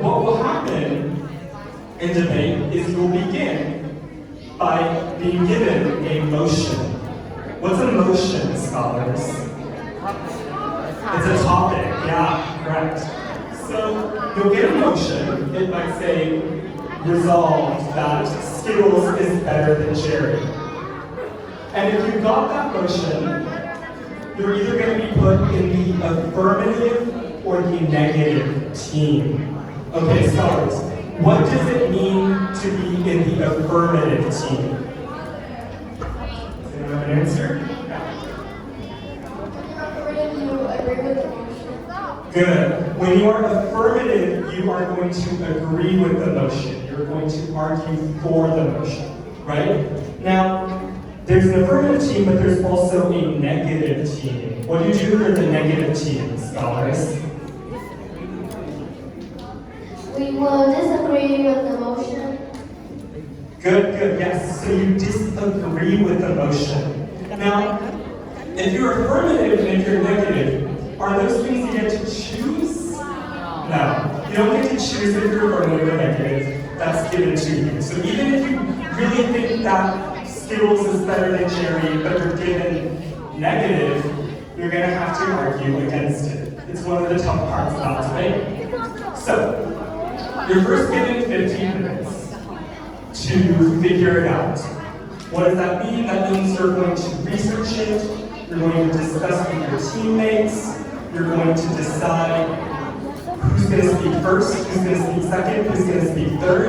what will happen in debate is you'll begin by being given a motion. What's a motion, scholars? It's a topic, yeah, correct. So you'll get a motion. It might say, resolved that Skittles is better than cherry. And if you got that motion, you're either going to be put in the affirmative or the negative team. Okay, scholars, what does it mean to be in the affirmative team? Does anyone have an answer? Good. When you are affirmative, you are going to agree with the motion. You're going to argue for the motion, right? Now, there's an affirmative team, but there's also a negative team. What do you do for the negative team, scholars? We will disagree with the motion. Good, yes. So you disagree with the motion. Now, if you're affirmative and if you're negative, are those things you get to choose? No. You don't get to choose if you're affirmative or negative. That's given to you. So even if you really think that Skittles is better than cherry, but you're given negative, you're going to have to argue against it. It's one of the tough parts about debate. So, you're first given 15 minutes to figure it out. What does that mean? That means you're going to research it, you're going to discuss with your teammates, you're going to decide who's going to speak first, who's going to speak second, who's going to speak third.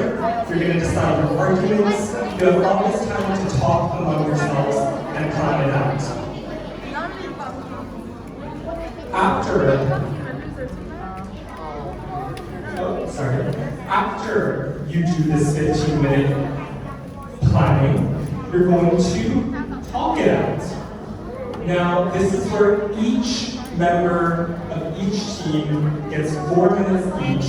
You're going to decide your arguments. You have all this time to talk among yourselves and plan it out. After you do this 15-minute planning, you're going to talk it out. Now, this is where each member of each team gets 4 minutes each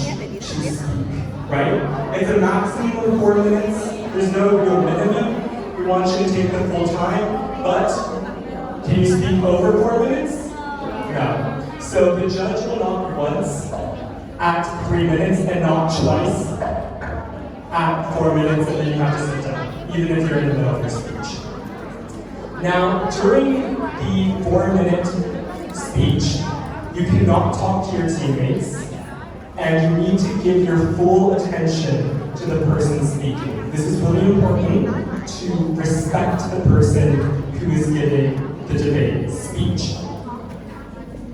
to speak, right? It's a maximum of 4 minutes. There's no real minimum. We want you to take the full time, but can you speak over 4 minutes? No. So the judge will knock once at 3 minutes and not twice at 4 minutes, and then you have to sit down, even if you're in the middle of your speech. Now, during the 4-minute speech, you cannot talk to your teammates, and you need to give your full attention to the person speaking. This is really important to respect the person who is giving the debate speech.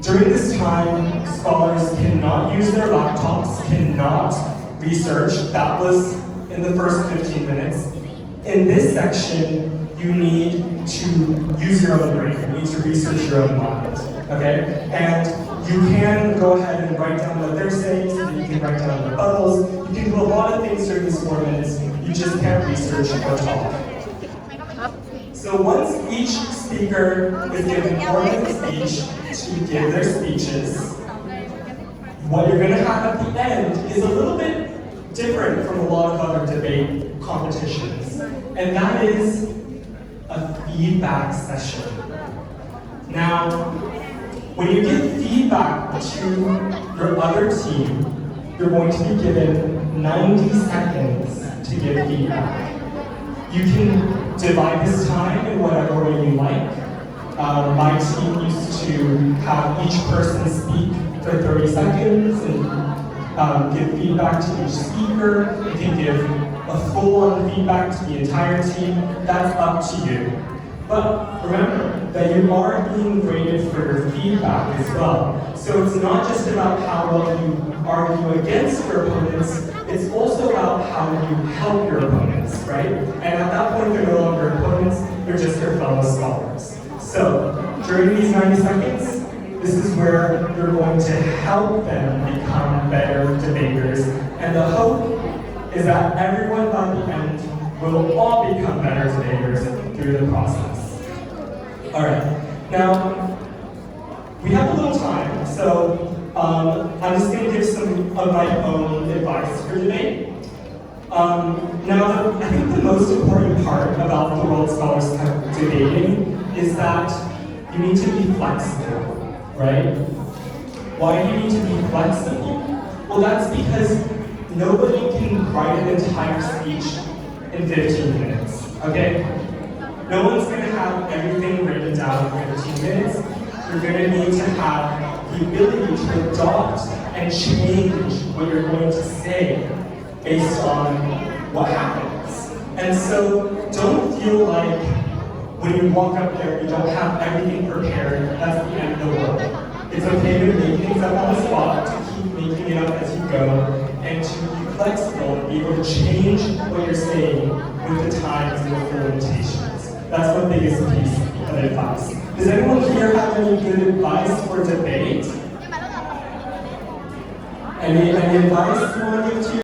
During this time, scholars cannot use their laptops, cannot research. That was in the first 15 minutes. In this section, you need to use your own brain. You need to research your own mind, okay? And you can go ahead and write down what they're saying, so that you can write down rebuttals. You can do a lot of things during these 4 minutes. You just can't research or talk. So once each speaker is given 4 minutes each to give their speeches, what you're going to have at the end is a little bit different from a lot of other debate competitions, and that is a feedback session. Now, when you give feedback to your other team, you're going to be given 90 seconds to give feedback. You can divide this time in whatever way you like. My team used to have each person speak for 30 seconds and give feedback to each speaker. You can give a full-on feedback to the entire team. That's up to you. But remember that you are being graded for your feedback as well. So it's not just about how well you argue against your opponents, it's also about how you help your opponents, right? And at that point, they're no longer opponents, they're just your fellow scholars. So during these 90 seconds, this is where you're going to help them become better debaters. And the hope is that everyone by the end will all become better debaters through the process. All right, now we have a little time, so I'm just going to give some of my own advice for debate. Now, I think the most important part about the World Scholars Cup debating is that you need to be flexible, right? Why do you need to be flexible? Well, that's because nobody can write an entire speech in 15 minutes, okay? No one's gonna have everything written down in 15 minutes. You're gonna need to have the ability to adopt and change what you're going to say based on what happens. And so don't feel like when you walk up there, you don't have everything prepared, that's the end of the world. It's okay to make things up on the spot, to keep making it up as you go, and to be flexible and be able to change what you're saying with the times and with the limitations. That's the biggest piece of advice. Does anyone here have any good advice for debate? Any advice you want to give to